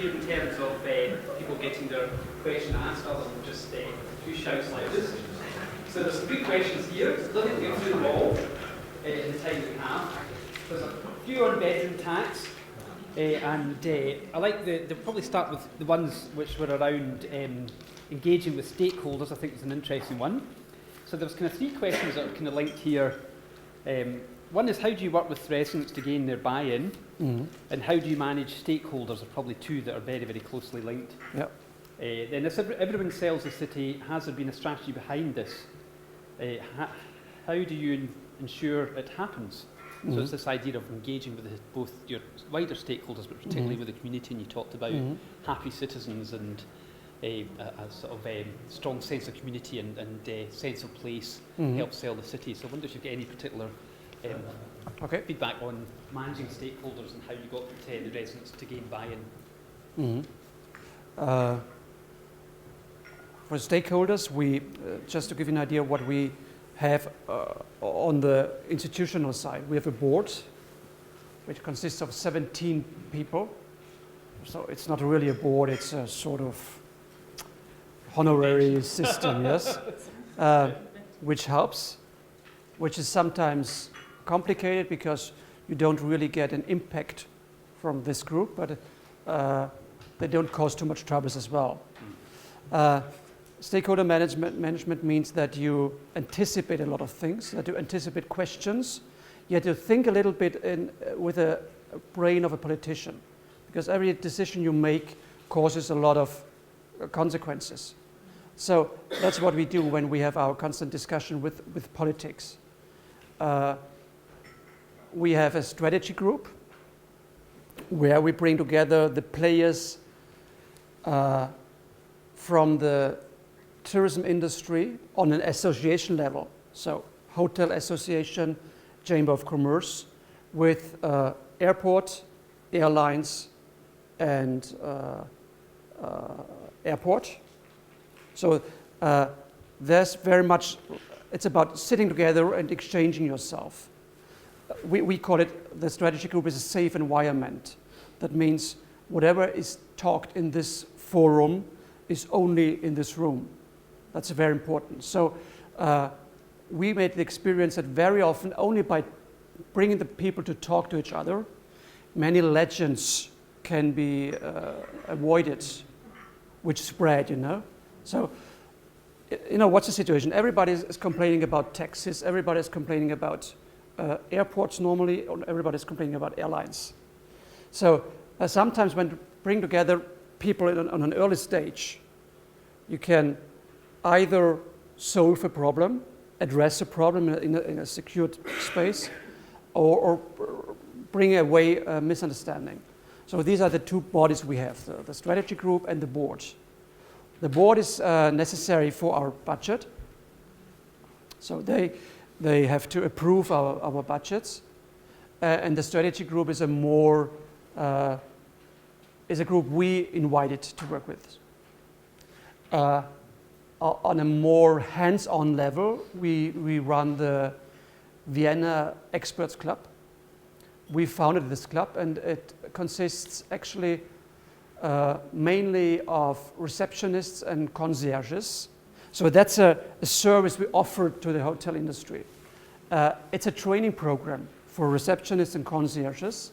here in terms of people getting their question asked, other than just who shouts loudest. So there's some good questions here. Let me go through them all in the time that we have. There's a few on bedroom tax, and I like they'll probably start with the ones which were around engaging with stakeholders. I think is an interesting one. So there's kind of three questions that are kind of linked here. One is, how do you work with residents to gain their buy-in? Mm-hmm. And how do you manage stakeholders? Are probably two that are very, very closely linked. Yep. Then if everyone sells the city, has there been a strategy behind this? How do you ensure it happens? Mm-hmm. So it's this idea of engaging with both your wider stakeholders, but particularly with the community, and you talked about happy citizens and a sort of strong sense of community and sense of place help sell the city. So I wonder if you've got any particular feedback on managing stakeholders and how you got the residents to gain buy-in. For stakeholders, we just to give you an idea of what we have on the institutional side, we have a board which consists of 17 people. So it's not really a board, it's a sort of honorary system, yes, which helps, which is sometimes complicated because you don't really get an impact from this group, but they don't cause too much troubles as well. Stakeholder management means that you anticipate a lot of things, that you anticipate questions, yet you think a little bit with a brain of a politician, because every decision you make causes a lot of consequences. So that's what we do when we have our constant discussion with politics. We have a strategy group where we bring together the players from the tourism industry on an association level. So hotel association, chamber of commerce, with airport, airlines, and airport. So there's very much, it's about sitting together and exchanging yourself. We call it, the strategy group is a safe environment. That means whatever is talked in this forum is only in this room. That's very important. So we made the experience that very often, only by bringing the people to talk to each other, many legends can be avoided, which spread, you know. So, you know, what's the situation? Everybody is complaining about taxes, everybody is complaining about airports normally, or everybody is complaining about airlines. So sometimes when you bring together people on an early stage, you can either solve a problem, address a problem in a secured space, or bring away a misunderstanding. So these are the two bodies we have, the strategy group and the board. The board is necessary for our budget. So they have to approve our budgets. And the strategy group is a group we invited to work with. On a more hands-on level, we run the Vienna Experts Club. We founded this club, and it consists actually mainly of receptionists and concierges. So that's a service we offer to the hotel industry. It's a training program for receptionists and concierges.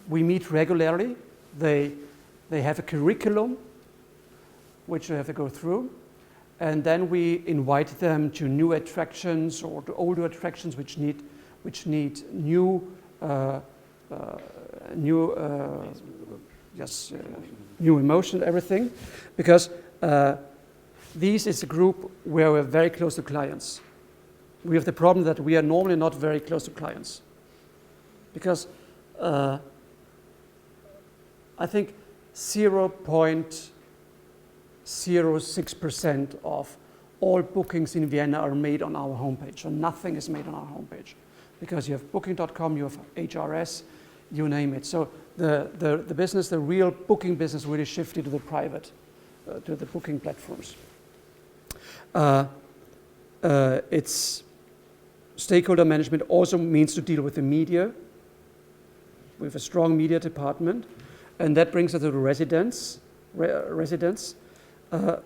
We meet regularly. They have a curriculum which they have to go through. And then we invite them to new attractions or to older attractions which need new emotion, everything, because this is a group where we're very close to clients. We have the problem that we are normally not very close to clients, because I think 0.06% of all bookings in Vienna are made on our homepage, or nothing is made on our homepage, because you have booking.com, you have HRS, you name it. So the business, the real booking business, really shifted to the private, to the booking platforms. It's stakeholder management also means to deal with the media. We have a strong media department, And that brings us to the residents.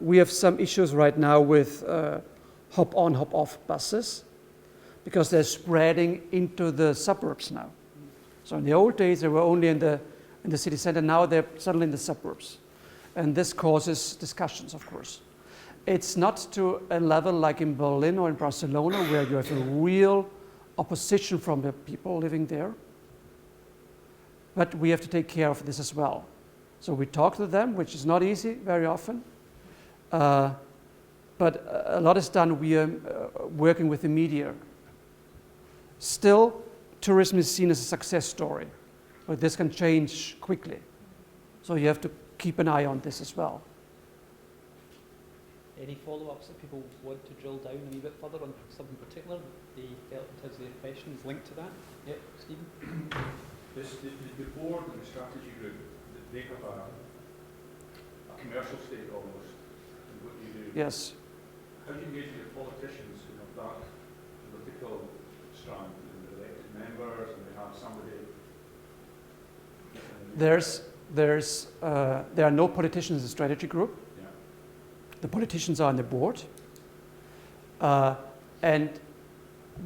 We have some issues right now with hop-on, hop-off buses because they're spreading into the suburbs now. So in the old days, they were only in the city center. Now they're suddenly in the suburbs. And this causes discussions, of course. It's not to a level like in Berlin or in Barcelona where you have a real opposition from the people living there. But we have to take care of this as well. So we talk to them, which is not easy very often. But a lot is done. We are working with the media. Still, tourism is seen as a success story, but this can change quickly. So you have to keep an eye on this as well. Any follow-ups that people want to drill down a wee bit further on something particular they felt in terms of their questions linked to that? Yep, Stephen? The board and the strategy group, they have a commercial stake almost in what you do. Yes. How do you engage with the politicians who have that political strand, the elected members, and they have somebody? There are no politicians in the strategy group. Yeah. The politicians are on the board. And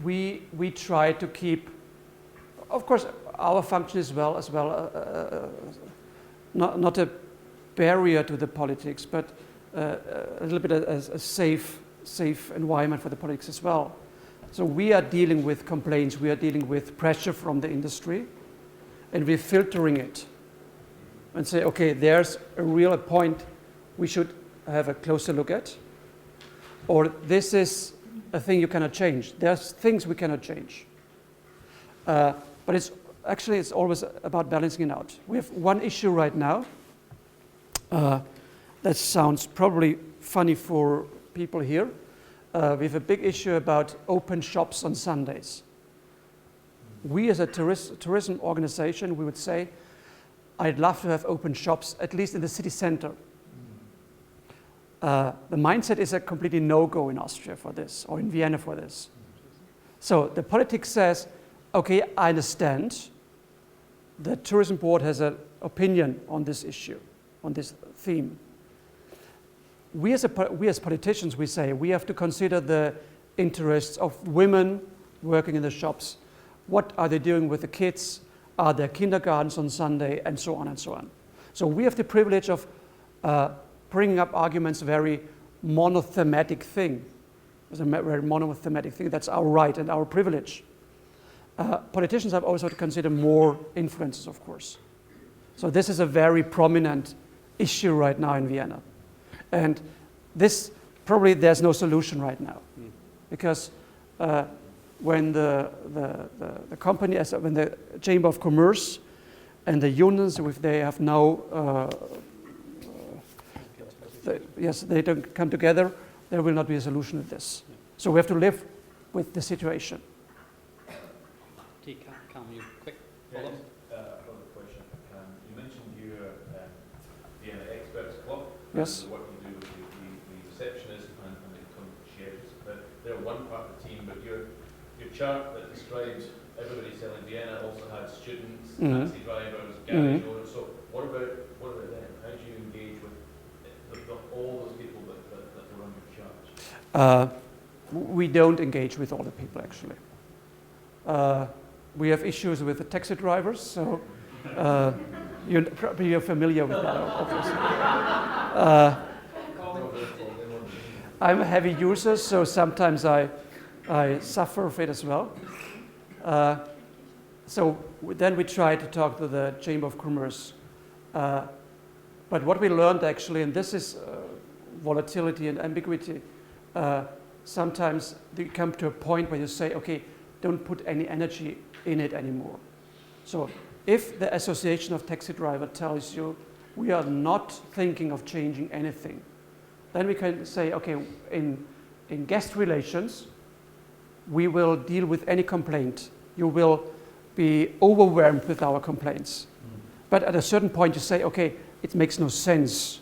we try to keep, of course, our function as well, not a barrier to the politics, but a little bit a safe environment for the politics as well. So we are dealing with complaints, we are dealing with pressure from the industry, and we're filtering it and say, okay, there's a real point we should have a closer look at, or this is a thing you cannot change. There's things we cannot change. But it's always about balancing it out. We have one issue right now that sounds probably funny for people here. We have a big issue about open shops on Sundays. We as a tourism organization, we would say, I'd love to have open shops, at least in the city center. The mindset is a completely no-go in Austria for this, or in Vienna for this. So the politics says, okay, I understand. The tourism board has an opinion on this issue, on this theme. We as politicians, we say we have to consider the interests of women working in the shops. What are they doing with the kids? Are there kindergartens on Sunday? And so on and so on. So we have the privilege of bringing up arguments, very monothematic thing. It's a very monothematic thing. That's our right and our privilege. Politicians have also to consider more influences, of course. So this is a very prominent issue right now in Vienna. And this, probably there's no solution right now. Because when the company, when the Chamber of Commerce and the unions, if they have now, they don't come together, there will not be a solution to this. So we have to live with the situation. Okay, Cam, you quick follow-up? Another question. You mentioned your Vienna Experts Club. Yes. And the work you do with the receptionists and the concierges. But they're one part of the team, but your chart that describes everybody selling Vienna also had students, taxi drivers, garage owners. So what about them? How do you engage with all those people that are on your chart? We don't engage with all the people, actually. We have issues with the taxi drivers, so you're familiar with that, obviously. I'm a heavy user, so sometimes I suffer with it as well. So then we try to talk to the Chamber of Commerce. But what we learned actually, and this is volatility and ambiguity, sometimes you come to a point where you say, okay, don't put any energy in it anymore. So if the Association of Taxi Drivers tells you we are not thinking of changing anything, then we can say, okay, in guest relations, we will deal with any complaint. You will be overwhelmed with our complaints. But at a certain point you say, okay, it makes no sense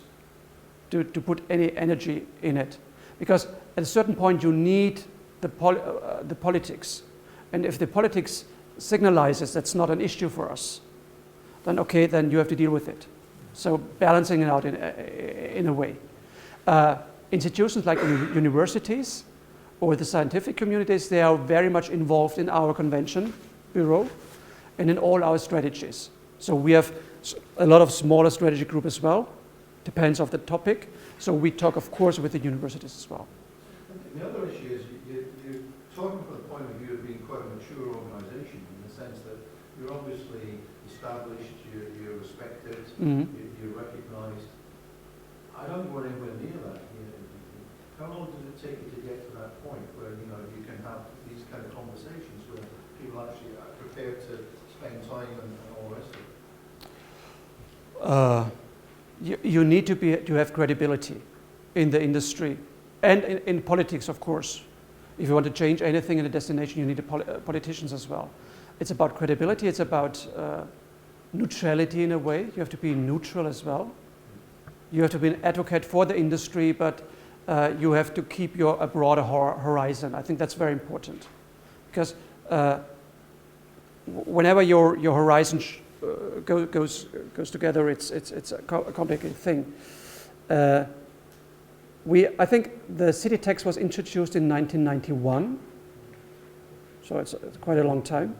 to put any energy in it. Because at a certain point you need the politics. And if the politics signalizes that's not an issue for us, then okay, then you have to deal with it. So balancing it out in a way. Institutions like universities or the scientific communities, they are very much involved in our convention bureau and in all our strategies. So we have a lot of smaller strategy group as well, depends on the topic. So we talk, of course, with the universities as well. The other issue is you're talking from the point of view of being quite a mature organisation in the sense that you're obviously established, you're respected, you're recognised. I don't think we're anywhere near that. How long does it take you to get to that point where you can have these kind of conversations where people actually are prepared to spend time and all the rest of it? You need to have credibility in the industry and in politics, of course. If you want to change anything in a destination, you need politicians as well. It's about credibility. It's about neutrality in a way. You have to be neutral as well. You have to be an advocate for the industry, but you have to keep a broader horizon. I think that's very important, because whenever your horizon goes together, it's a complicated thing. I think the city tax was introduced in 1991, so it's quite a long time.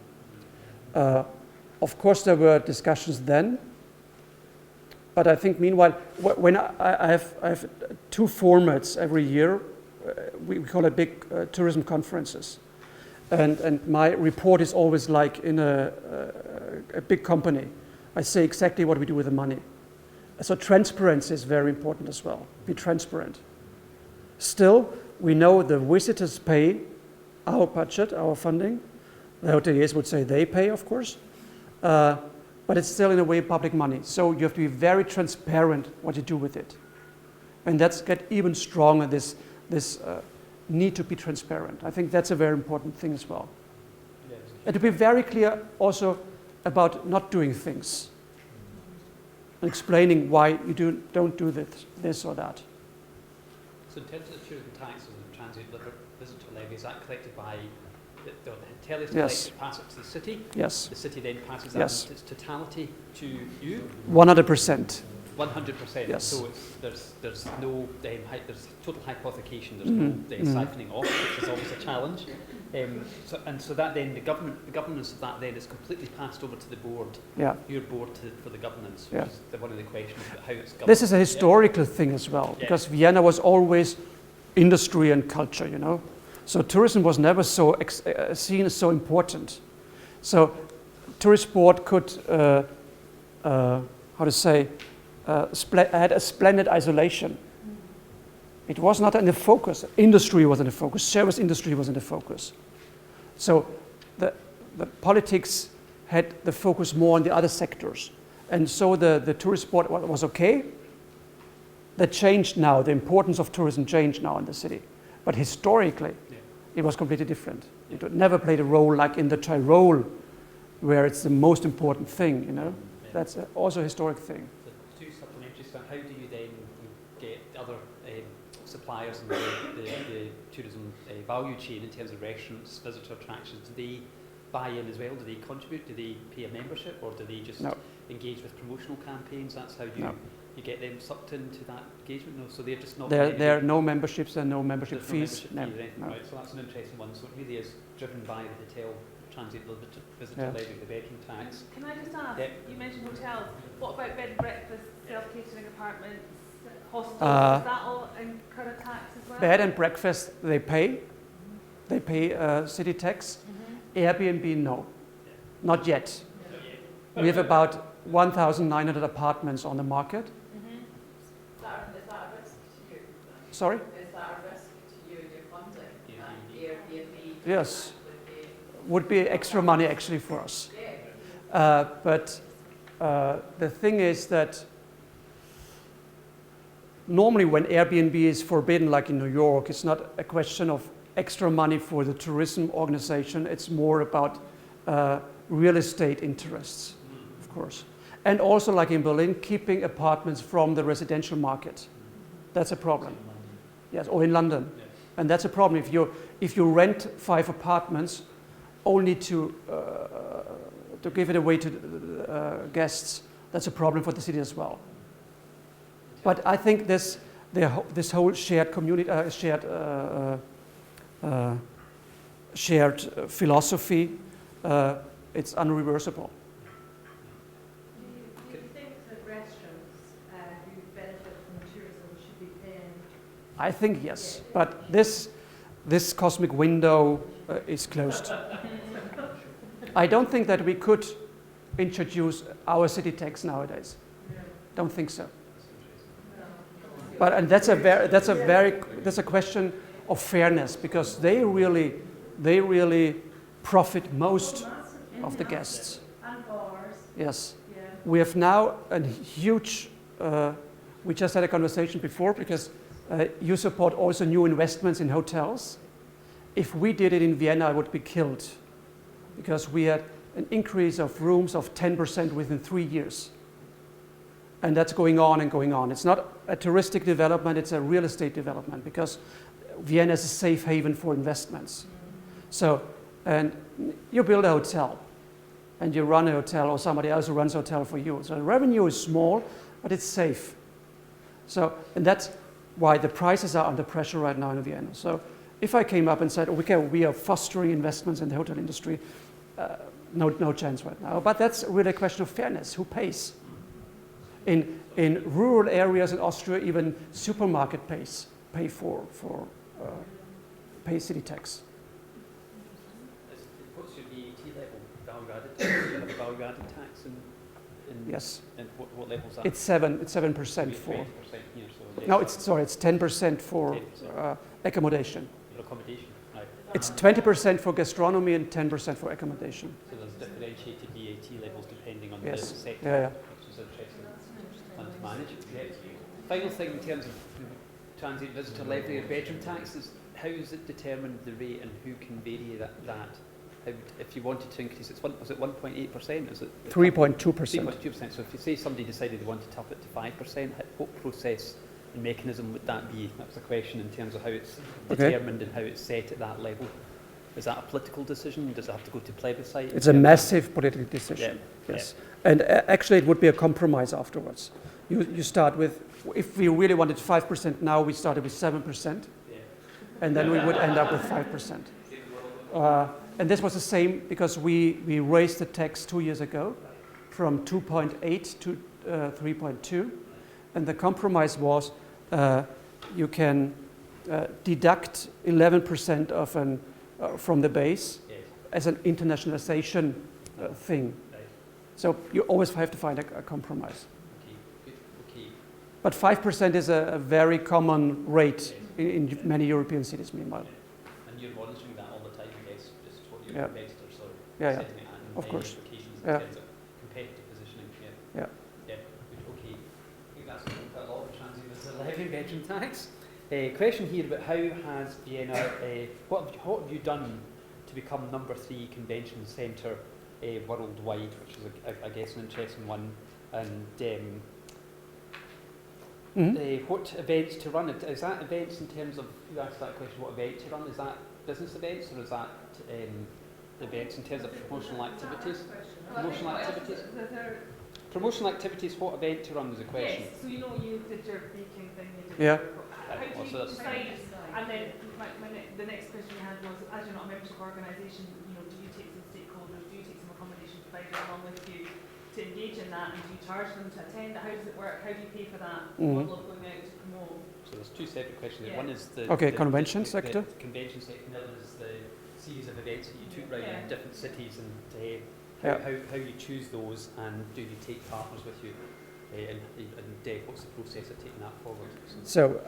Of course, there were discussions then, but I think meanwhile, when I have 2 formats every year, we call it big tourism conferences, and my report is always like in a big company. I say exactly what we do with the money. So transparency is very important as well. Be transparent. Still, we know the visitors pay our budget, our funding. The hoteliers would say they pay, of course. But it's still in a way public money. So you have to be very transparent what you do with it. And that's get even stronger, this need to be transparent. I think that's a very important thing as well. Yes. And to be very clear also about not doing things. And explaining why you don't do this or that. So in terms of the tourism taxes and transient visitor levy, is that collected by the hoteliers? Yes. Pass it to the city? Yes. The city then passes that Yes. in its totality to you? 100%. 100%. Yes. So there's no there's total hypothecation. There's no siphoning off, which is always a challenge. So that then the governance of that then is completely passed over to the board. Yeah. Your board for the governance, which Yeah. is one of the questions about how it's governed. This is a historical thing as well, Yeah. because Vienna was always industry and culture, So tourism was never so seen as so important. So tourist board could, had a splendid isolation. It was not in the focus. Industry was in the focus. Service industry was in the focus. So the politics had the focus more on the other sectors. And so the tourist board was okay. That changed now. The importance of tourism changed now in the city. But historically, it was completely different. It never played a role like in the Tyrol, where it's the most important thing, That's also a historic thing. So two supplementary stuff. How do you then get other suppliers in the tourism value chain in terms of restaurants, visitor attractions? Do they buy in as well? Do they contribute? Do they pay a membership, or do they just engage with promotional campaigns? That's how you get them sucked into that engagement? No, so they're just not. There are no memberships and no membership fees. No membership fees, right? So that's an interesting one. So it really is driven by the hotel transient visitor levy, the bedroom tax. Can I just ask? Yep. You mentioned hotels. What about bed and breakfast, self-catering apartments, hostels? Uh, Does that all incur a tax as well? Bed and breakfast, they pay. They pay city tax. Airbnb, no. Not yet. We have about 1,900 apartments on the market. Is that a risk to you? Sorry? Is that a risk to you and your funding? Airbnb? Yes. Would be extra money actually for us. But the thing is that normally when Airbnb is forbidden, like in New York, it's not a question of extra money for the tourism organization. It's more about real estate interests, of course. And also, like in Berlin, keeping apartments from the residential market. That's a problem. Yes, or in London. And that's a problem. If you rent 5 apartments, only to give it away to guests, that's a problem for the city as well. But I think this whole shared community, shared philosophy, it's unreversible. Do you think that restaurants who benefit from tourism should be paying? I think yes, but this cosmic window is closed. I don't think that we could introduce our city tax nowadays. Don't think so. But and that's a question of fairness, because they really profit most of the guests. And bars. Yes. Yeah. We have now a huge. We just had a conversation before, because you support also new investments in hotels. If we did it in Vienna, I would be killed, because we had an increase of rooms of 10% within 3 years. And that's going on and going on. It's not a touristic development, it's a real estate development, because Vienna is a safe haven for investments. So, and you build a hotel, and you run a hotel, or somebody else who runs a hotel for you. So the revenue is small, but it's safe. So, and that's why the prices are under pressure right now in Vienna. So if I came up and said, okay, we are fostering investments in the hotel industry, no chance right now. But that's really a question of fairness. Who pays? In rural areas in Austria, even supermarket pay city tax. What's your VAT level? Value added tax? Do you have a value added tax in Yes. And what level is that? It's 7% for. 20% here, so No, it's 10% for 10%. accommodation. Your accommodation, right? It's 20% for gastronomy and 10% for accommodation. So there's differentiated VAT levels depending on Yes. the sector, Yeah. which is interesting one to manage. Yeah. Final thing in terms of transient visitor levy or bedroom taxes, how is it determined, the rate, and who can vary that? How, if you wanted to increase, was it 1.8%? Is it 3.2%. 3.2%. So if you say somebody decided they wanted to up it to 5%, what process and mechanism would that be? That's the question in terms of how it's determined and how it's set at that level. Is that a political decision? Does it have to go to plebiscite? It's a massive political decision. Yeah. Yes. And actually, it would be a compromise afterwards. You start with, if we really wanted 5% now, we started with 7%, and then we would end up with 5%. And this was the same because we raised the tax 2 years ago from 2.8 to 3.2, and the compromise was you can deduct 11% of from the base as an internationalization thing. So you always have to find a compromise. Okay. But 5% is a very common rate in many European cities, meanwhile. And you're monitoring that all the time, I guess, just what your competitors are Yeah, setting it at, and of course. implications in Yeah. terms of competitive positioning. Yeah. Good, okay. I think that's quite a lot of transient visitor levy bedroom tax. Question here about how has Vienna, what have you done to become #3 convention centre worldwide, which is, I guess, an interesting one. And what events to run? Is that events in terms of, you asked that question, what event to run? Is that business events, or is that events in terms of promotional activities? Promotional activities? Promotional activities, what event to run is a question. Yes, so you know you did your baking thing, you did Yeah. how do you decide? And then the next question we had was, as you're not a membership organisation, you know, do you take some stakeholders, do you take some accommodation providers along with you to engage in that, and do you charge them to attend? How does it work? How do you pay for that model of going out to promote? So there's two separate questions there. Yeah. One is the convention sector. The convention sector, and the other is the series of events that you took around in different cities, and how you choose those, and do you take partners with you, and what's the process of taking that forward? So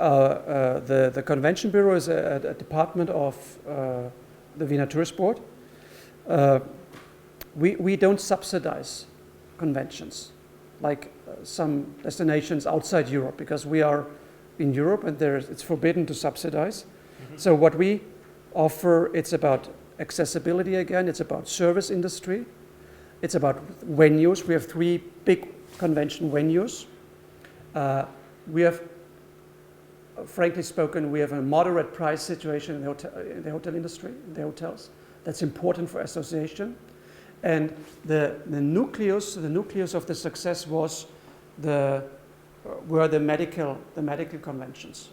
the Convention Bureau is a department of the Vienna Tourist Board. We don't subsidize conventions like some destinations outside Europe, because we are in Europe and it's forbidden to subsidize. So what we offer, it's about accessibility again, it's about service industry, it's about venues. We have 3 big convention venues. We have, frankly spoken, we have a moderate price situation in the hotel industry, in the hotels. That's important for association. And the nucleus of the success was were the medical conventions,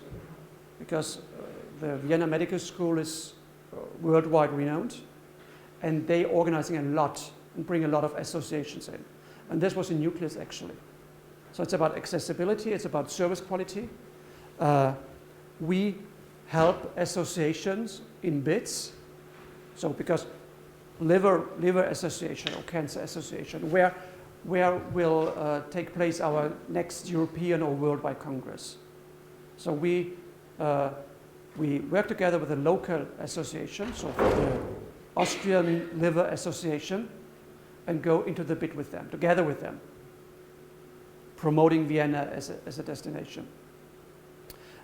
because the Vienna Medical School is worldwide renowned, and they organizing a lot and bring a lot of associations in. And this was a nucleus actually. So it's about accessibility, it's about service quality. We help associations in bids. So because liver association or cancer association, where will take place our next European or worldwide congress. So we work together with a local association, so the Austrian Liver Association, and go into the bid with them, together with them, promoting Vienna as a destination.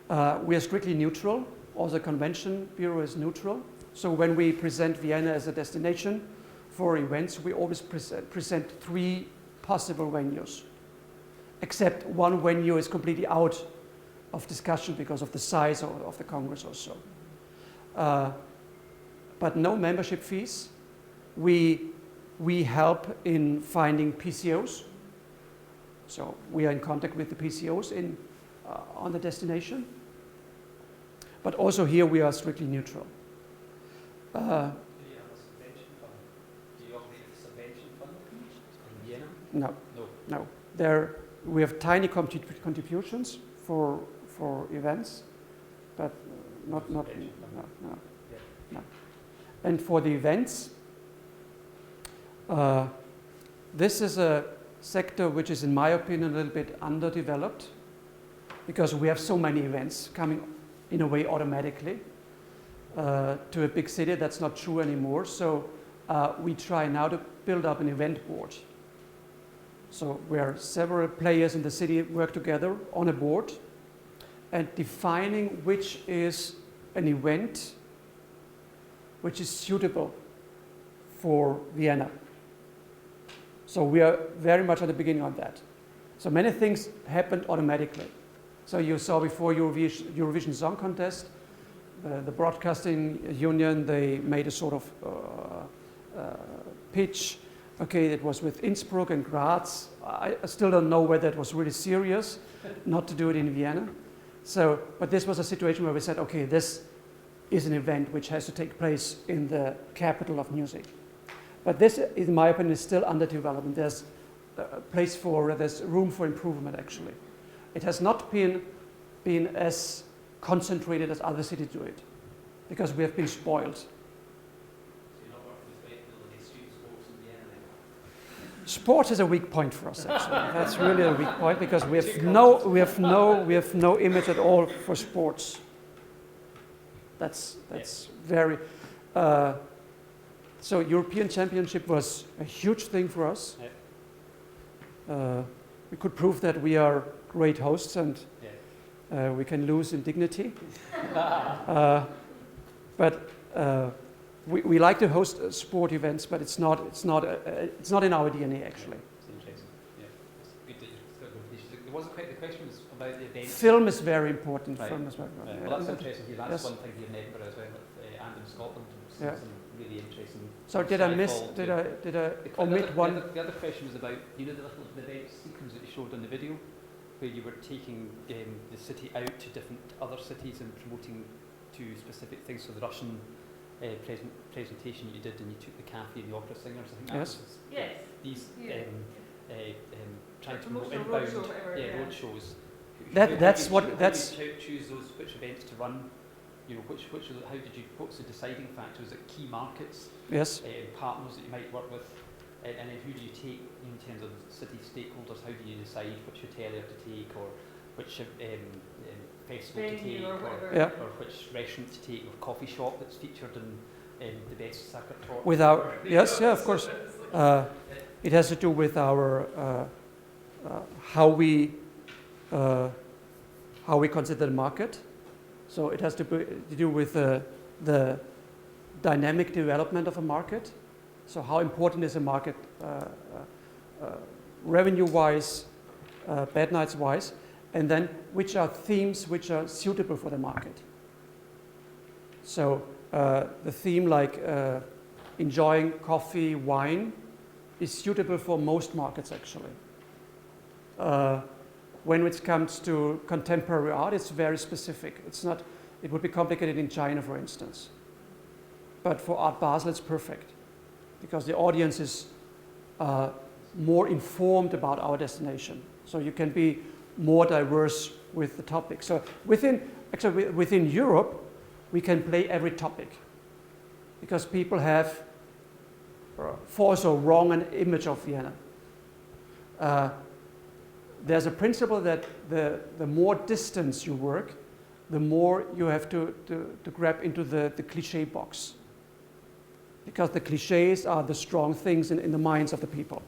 We are strictly neutral. Also, the Convention Bureau is neutral. So when we present Vienna as a destination for events, we always present 3 possible venues, except one venue is completely out of discussion because of the size of the Congress or so. But no membership fees. We help in finding PCOs. So we are in contact with the PCOs on the destination. But also here we are strictly neutral. Do you have a subvention fund? Do you operate a subvention fund in Vienna? No. No. No. We have tiny contributions for events, but not no. And for the events, this is a sector which is, in my opinion, a little bit underdeveloped, because we have so many events coming in a way automatically to a big city. That's not true anymore. So we try now to build up an event board. So where several players in the city work together on a board and defining which is an event which is suitable for Vienna. So we are very much at the beginning of that. So many things happened automatically. So you saw before Eurovision Song Contest, the broadcasting union, they made a sort of pitch. Okay, it was with Innsbruck and Graz. I still don't know whether it was really serious not to do it in Vienna. So, but this was a situation where we said, okay, this is an event which has to take place in the capital of music. But this, in my opinion, is still under development. There's there's room for improvement, actually. It has not been as concentrated as other cities do it, because we have been spoiled. So you're not working with the street sports in Vienna then? Sports is a weak point for us, actually. That's really a weak point, because we have no image at all for sports. That's very. So European Championship was a huge thing for us. We could prove that we are great hosts, and we can lose in dignity. But we like to host sport events, but it's not in our DNA, actually. It's interesting. Yeah, it's good that you're still going. There wasn't quite the question was about the events. Film is very important. Right. Film is very Right. important. Well, that's interesting here. That's Yes. one thing here in Edinburgh as well, and in Scotland. Yeah. Some really interesting. So did I omit one? The other question was about, you know, the little event sequence that you showed on the video, where you were taking the city out to different other cities and promoting to specific things. So the Russian presentation you did, and you took the cafe and the opera singers. I think that Yes. was Yes. these Yeah. trying to promote Promotional inbound roadshow, whatever, yeah. roadshows. That's what- How that's- do you choose which events to run? You know, what's the deciding factor? Is it key markets, Yes. partners that you might work with, and then who do you take in terms of city stakeholders? How do you decide which hotelier to take, or which festival to Venue take, or whatever. Yeah. or which restaurant to take, or coffee shop that's featured in the best sacred talk? Yes, yeah, of course. It has to do with our how we consider the market. So it has to do with the dynamic development of a market. So how important is a market revenue-wise, bad nights-wise, and then which are themes which are suitable for the market. So the theme like enjoying coffee, wine is suitable for most markets actually. When it comes to contemporary art, it's very specific. It would be complicated in China, for instance. But for Art Basel, it's perfect because the audience is more informed about our destination. So you can be more diverse with the topic. So within Europe, we can play every topic because people have false or wrong an image of Vienna. There's a principle that the more distance you work, the more you have to grab into the cliche box. Because the cliches are the strong things in the minds of the people.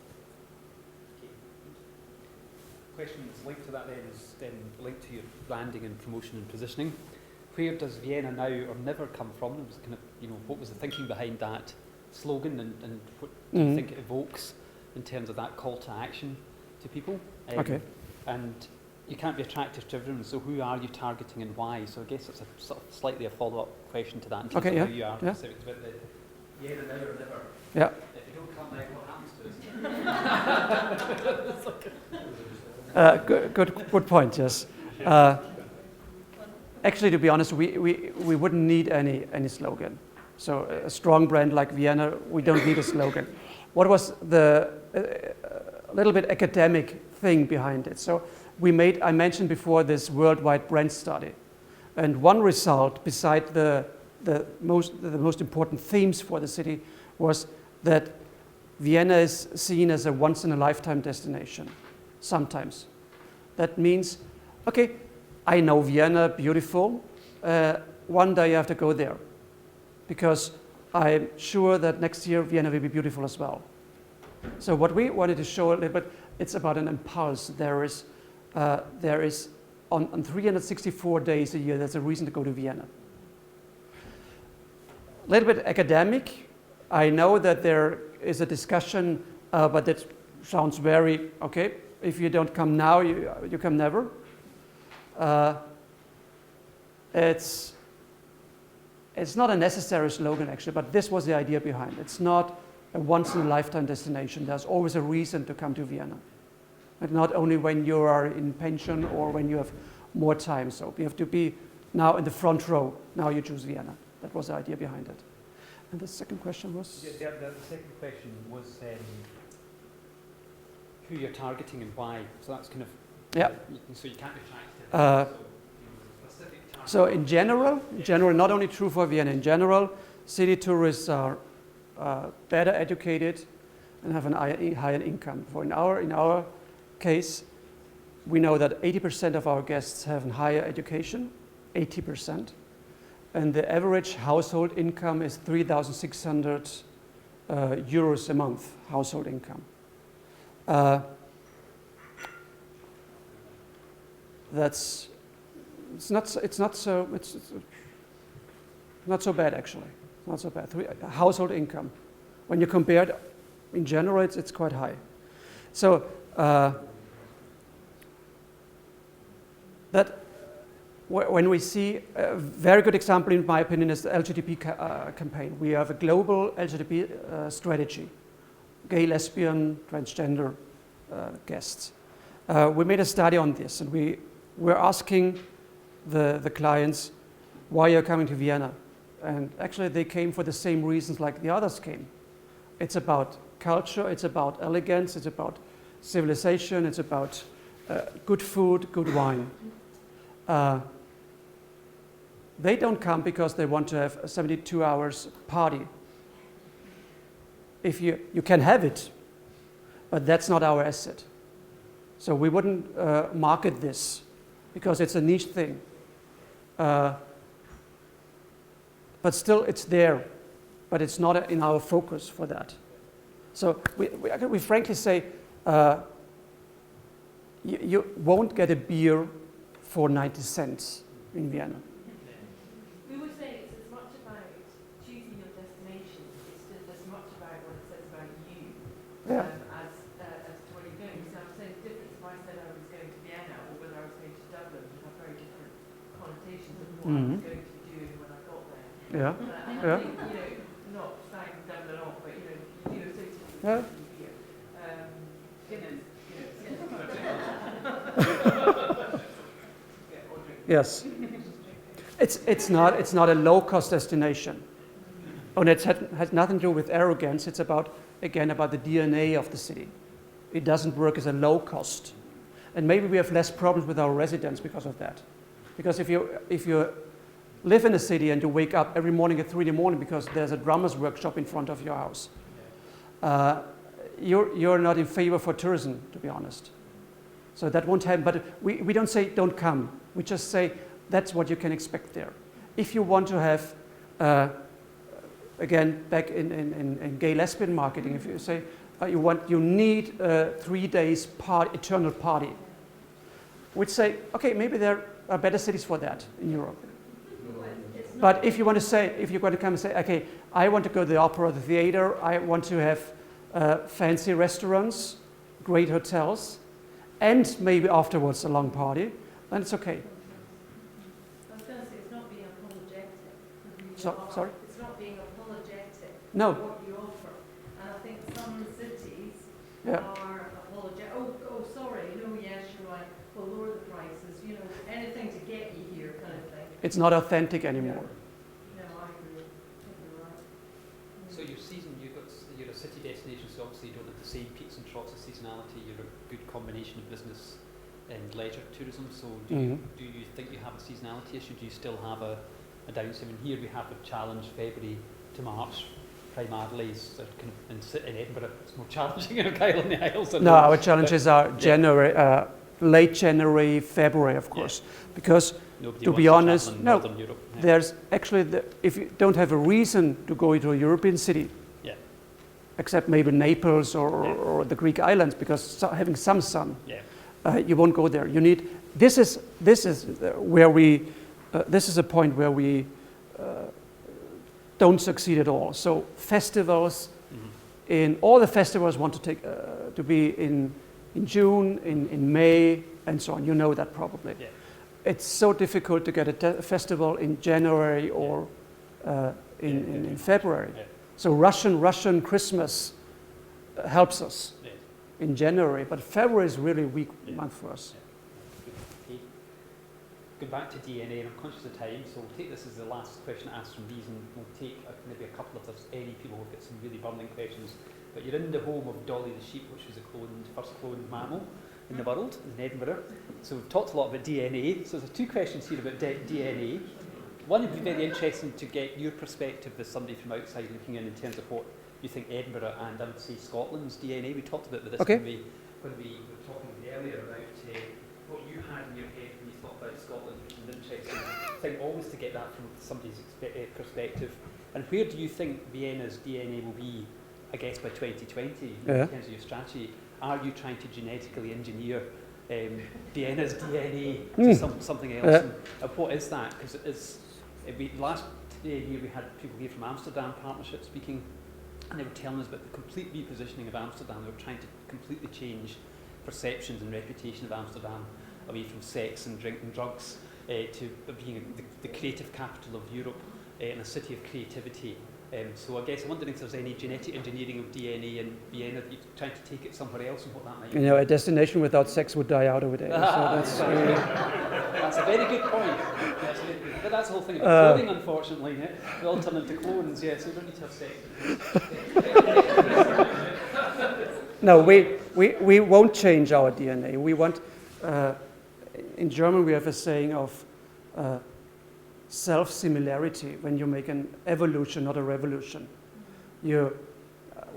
Question that's linked to that then is linked to your branding and promotion and positioning. Where does Vienna now or never come from? It was kind of, what was the thinking behind that slogan and what do you think it evokes in terms of that call to action to people? Okay. And you can't be attractive to everyone, so who are you targeting and why? So I guess it's a sort of slightly a follow-up question to that in terms of who you are. Yeah. So it's about the Vienna now or never. Yeah. If you don't come now, what happens to us? Good point, yes. Actually, to be honest, we wouldn't need any slogan. So a strong brand like Vienna, we don't need a slogan. What was the little bit academic thing behind it? So I mentioned before this worldwide brand study. And one result, beside the most important themes for the city, was that Vienna is seen as a once-in-a-lifetime destination, sometimes. That means, okay, I know Vienna, beautiful. One day I have to go there because I'm sure that next year Vienna will be beautiful as well. So what we wanted to show a little bit, it's about an impulse. There is on 364 days a year, there's a reason to go to Vienna. A little bit academic. I know that there is a discussion, but that sounds very, okay, if you don't come now, you come never. It's not a necessary slogan actually, but this was the idea behind it. It's not a once-in-a-lifetime destination. There's always a reason to come to Vienna. And not only when you are in pension or when you have more time. So you have to be now in the front row. Now you choose Vienna. That was the idea behind it. And the second question was? The second question was who you're targeting and why. So that's kind of, yeah. So you can't be attractive. So in general, not only true for Vienna, in general, city tourists are better educated and have a higher income. For in our case, we know that 80% of our guests have a higher education, 80%, and the average household income is 3,600 euros a month, household income. It's not so bad actually. Not so bad. Household income, when you compare it, in general, it's quite high. So that when we see a very good example, in my opinion, is the LGBT campaign. We have a global LGBT strategy, gay, lesbian, transgender guests. We made a study on this, and we're asking the clients, why you're coming to Vienna? And actually they came for the same reasons like the others came. It's about culture, it's about elegance, it's about civilization, it's about good food, good wine. They don't come because they want to have a 72 hours party. If you can have it, but that's not our asset. So we wouldn't market this because it's a niche thing. But still it's there, but it's not in our focus for that. So we frankly say, you won't get a beer for 90 cents in Vienna. We would say it's as much about choosing your destination, it's still as much about what it says about you as to where you're going. So I'm saying the difference if I said I was going to Vienna or whether I was going to Dublin would have very different connotations of what I was going to be doing when I got there. Yeah. And I think, not saying Dublin off, but you do associate with beer. Yes. It's not a low-cost destination. And it has nothing to do with arrogance. It's about the DNA of the city. It doesn't work as a low cost. And maybe we have less problems with our residents because of that. Because if you live in a city and you wake up every morning at 3 in the morning because there's a drummer's workshop in front of your house, you're not in favor for tourism, to be honest. So that won't happen. But we don't say don't come. We just say that's what you can expect there. If you want to have, again, back in gay lesbian marketing, if you say you need 3 days eternal party, we'd say, okay, maybe there are better cities for that in Europe. But if you're going to come and say, okay, I want to go to the opera, the theater, I want to have fancy restaurants, great hotels, and maybe afterwards a long party, then it's okay. I was going to say, it's not being apologetic. Sorry? It's not being apologetic No. for what you offer. And I think some cities Yeah. are apologetic. Oh, sorry, no, yes, you're right. We'll lower the prices, anything to get you here kind of thing. It's not authentic anymore. No, I agree. I think you're right. So your season, you're a city destination, so obviously you don't have the same peaks and troughs of seasonality. You're a good combination of business and leisure tourism. So do you think you have a seasonality issue? Do you still have a downside? I mean, here we have a challenge February to March. Primarily, in Edinburgh, it's more challenging in Argyll and the Isles. No, our challenges are January, late January, February, of course, because Nobody to wants be honest, travel in no, Northern Europe. Yeah. there's actually, if you don't have a reason to go into a European city, except maybe Naples or the Greek islands, because having some sun, you won't go there. You need, this is where we, this is a point where we don't succeed at all. So festivals, in all the festivals want to take to be in June, in May, and so on. You know that probably. Yeah. It's so difficult to get a festival in January or in February. Yeah. So Russian Christmas helps us in January, but February is really a weak month for us. Okay. Going back to DNA, and I'm conscious of time, so we'll take this as the last question asked from these, and we'll take maybe a couple of any people who've got some really burning questions. But you're in the home of Dolly the sheep, which was the first cloned mammal in the world, in Edinburgh. So we've talked a lot about DNA. So there's 2 questions here about DNA. One would be very interesting to get your perspective as somebody from outside looking in terms of what you think Edinburgh and I would say Scotland's DNA. We talked about this when we were talking earlier about what you had in your head when you thought about Scotland, which is an interesting thing always to get that from somebody's perspective. And where do you think Vienna's DNA will be, I guess, by 2020 in terms of your strategy? Are you trying to genetically engineer Vienna's DNA to something else? And what is that? Because last year we had people here from Amsterdam Partnership speaking, and they were telling us about the complete repositioning of Amsterdam. They were trying to completely change perceptions and reputation of Amsterdam away from sex and drink and drugs to being the creative capital of Europe and a city of creativity. So I guess I'm wondering if there's any genetic engineering of DNA in Vienna that you're trying to take it somewhere else and what that might be. A destination without sex would die out over there. So that's, that's a very good point. But that's the whole thing about cloning, unfortunately. We all turn into clones, so we don't need to have sex. No, we won't change our DNA. We want, in German we have a saying of self-similarity when you make an evolution, not a revolution.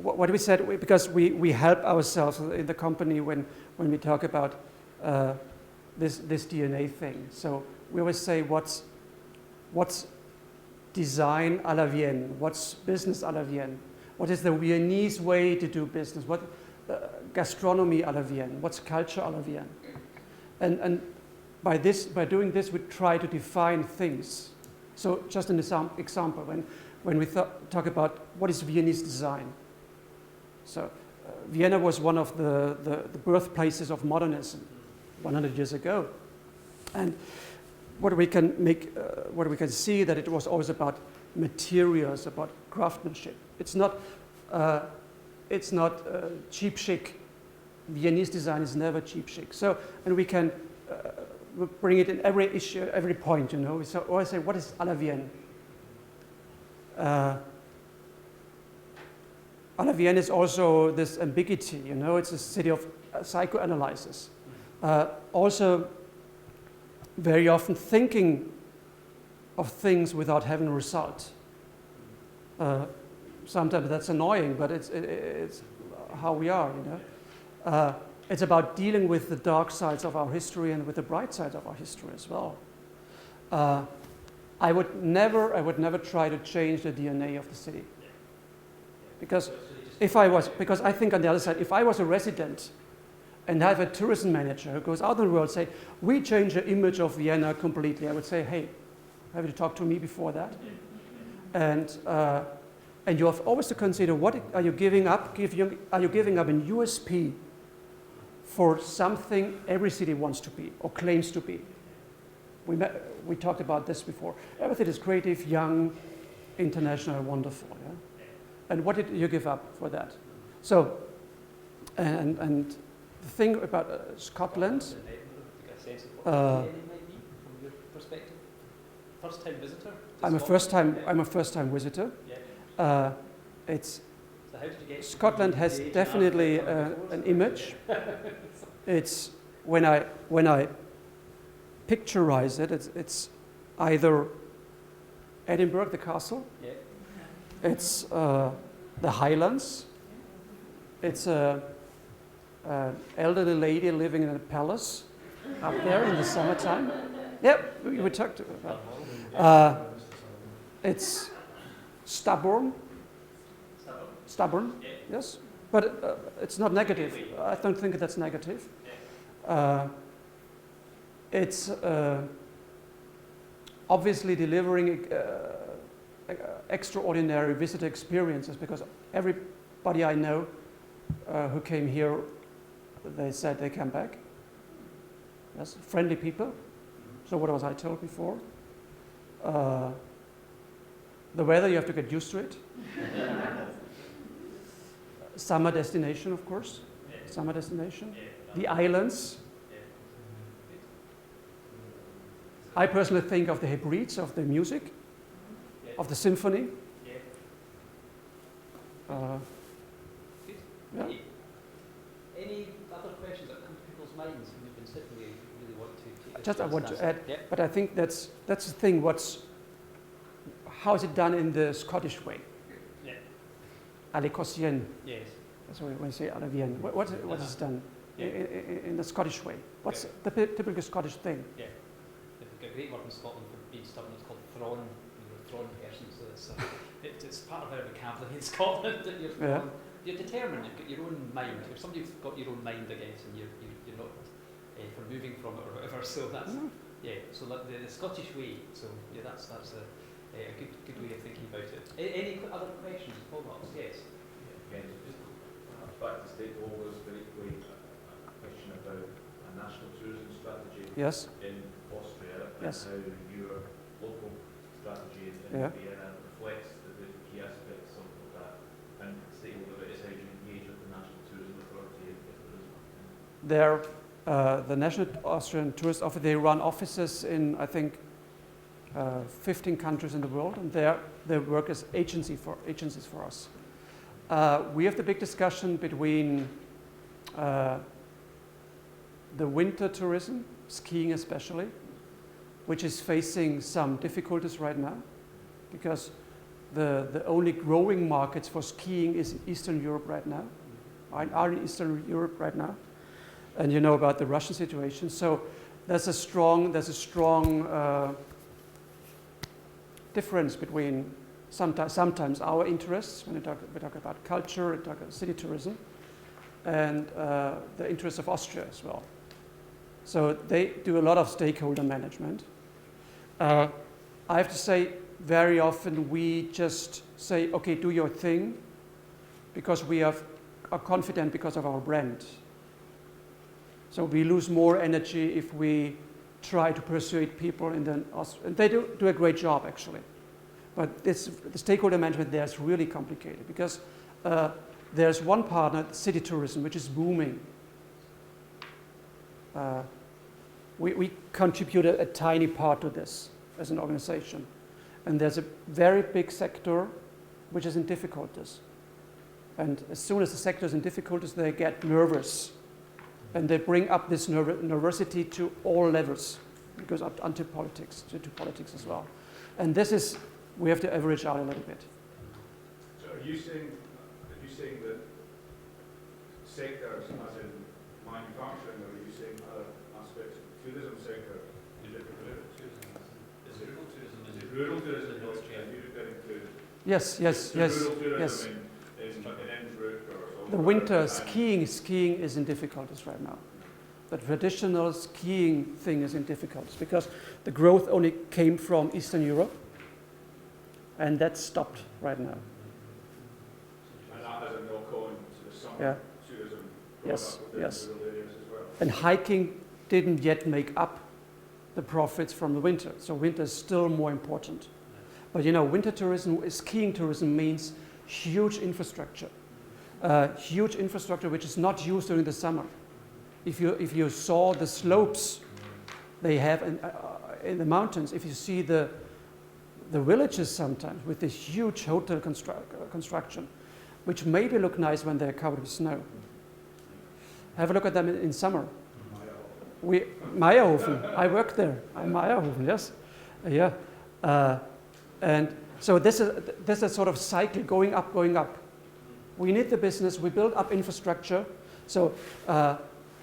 What we said, because we help ourselves in the company when we talk about this DNA thing. So we always say what's design à la Vienne, what's business à la Vienne, what is the Viennese way to do business, what gastronomy à la Vienne, what's culture à la Vienne. And by doing this, we try to define things. So just an example, when we talk about what is Viennese design. So Vienna was one of the birthplaces of modernism 100 years ago. And what we can see that it was always about materials, about craftsmanship. It's not cheap chic. Viennese design is never cheap chic. So, and we can we bring it in every issue, every point, you know. We always say, what is à la Vienne? À la Vienne is also this ambiguity, you know. It's a city of psychoanalysis. Also, very often thinking of things without having a result. Sometimes that's annoying, but it's how we are, you know. It's about dealing with the dark sides of our history and with the bright sides of our history as well. I would never try to change the DNA of the city. Because because I think on the other side, if I was a resident and I have a tourism manager who goes out in the world and say, we change the image of Vienna completely, I would say, hey, have you talked to me before that? And you have always to consider, what are you giving up? Are you giving up an USP for something every city wants to be or claims to be? We talked about this before. Everything is creative, young, international, wonderful. Yeah? And what did you give up for that? So, and the thing about Scotland. From your perspective, first-time visitor. I'm a first-time visitor. Yeah. It's So how did you get Scotland has definitely an image. It's when I picturize it, it's either Edinburgh, the castle. Yeah. It's the Highlands. It's an elderly lady living in a palace up there in the summertime. Yep, we talked about. It's stubborn. Stubborn, yes, but it's not negative. I don't think that's negative. It's obviously delivering extraordinary visitor experiences, because everybody I know who came here, they said they came back. Yes, friendly people. So what was I told before? The weather, you have to get used to it. Summer destination, of course. Summer destination. The islands. I personally think of the Hebrides, of the music, of the symphony. Yeah. Any other questions that come to people's minds when you've been sitting there? You really want to take Just I want to add, Yeah. but I think that's the thing. How is it done in the Scottish way? Yeah. À l'écossienne. Yes. That's why we say à la Vienne. What is done Yeah. in the Scottish way? What's the typical Scottish thing? Yeah. They've got a great word in Scotland for being stubborn. It's called thrawn. You're a thrawn person, so it's part of our vocabulary in Scotland that you're thrawn. Yeah. You're determined. You've got your own mind. If somebody's got your own mind, I guess, and you're not for moving from it or whatever. So that's So like the Scottish way. So yeah, that's a good way of thinking about it. Any other questions, Paul Knox? Yes. Again, just perhaps back to stakeholders very quickly, a question about a national tourism strategy Yes. in Austria, and Yes. how your local strategy in Vienna reflects the key aspects of that, and stakeholder is how you engage with the National Tourism Authority if there is one. The National Austrian Tourist Office, they run offices in, I think, 15 countries in the world, and they work as agencies for us. We have the big discussion between the winter tourism, skiing especially, which is facing some difficulties right now, because the only growing markets for skiing is in Eastern Europe right now, are in Eastern Europe right now, and you know about the Russian situation. So there's a strong difference between sometimes our interests when we talk about culture, we talk about city tourism, and the interests of Austria as well. So they do a lot of stakeholder management. I have to say, very often we just say, okay, do your thing, because we are confident because of our brand. So we lose more energy if we try to persuade people and they do a great job actually. But the stakeholder management there is really complicated, because there's one partner, city tourism, which is booming. We contribute a tiny part to this as an organization. And there's a very big sector which is in difficulties. And as soon as the sector is in difficulties, they get nervous. And they bring up this nervosity to all levels. It goes up onto politics, to politics as well. And this is, we have to average out a little bit. So are you saying that sectors, as in manufacturing, or are you saying other aspects of the tourism sector? Is it rural tourism? Is it rural tourism in Austria? Are you referring to? Yes. Rural tourism in Innsbruck or The winter skiing is in difficulties right now. The traditional skiing thing is in difficulties because the growth only came from Eastern Europe, and that's stopped right now. And that has a knock-on to the summer Yeah. tourism Yes. within rural areas as well. And hiking didn't yet make up the profits from the winter, so winter is still more important. But you know, winter tourism, skiing tourism means huge infrastructure which is not used during the summer. If you saw the slopes they have in the mountains, if you see the villages sometimes with this huge hotel construction, which maybe look nice when they're covered with snow. Have a look at them in summer. Meierhofen, I worked there. Meierhofen, yes, yeah, and so this is a sort of cycle going up. We need the business. We build up infrastructure. So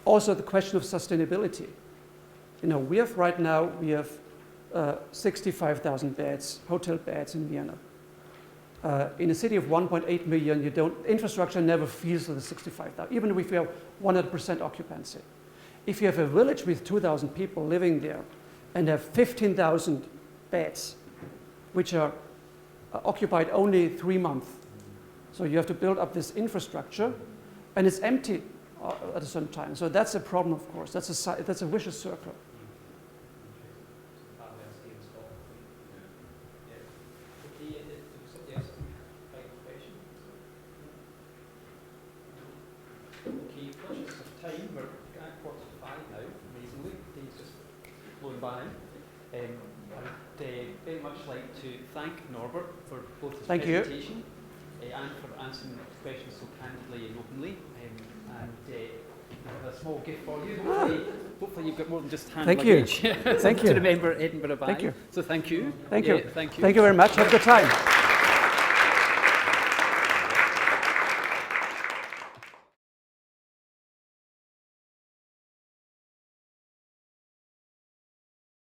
also the question of sustainability. You know, we have 65,000 beds, hotel beds in Vienna. In a city of 1.8 million, infrastructure never feels the 65,000, even if we have 100% occupancy. If you have a village with 2,000 people living there and have 15,000 beds, which are occupied only 3 months, so you have to build up this infrastructure, and it's empty at a certain time. So that's a problem, of course. That's a vicious circle. Okay, conscious of time, we're at 45 now, amazingly. Days just flown by. I'd very much like to thank Norbert for both his presentation and for answering questions so candidly and openly. And I have a small gift for you. Hopefully you've got more than just hand luggage. Thank you. To remember Edinburgh by. Thank you. So thank you. Thank you. Thank you. Thank you very much. Have a good time.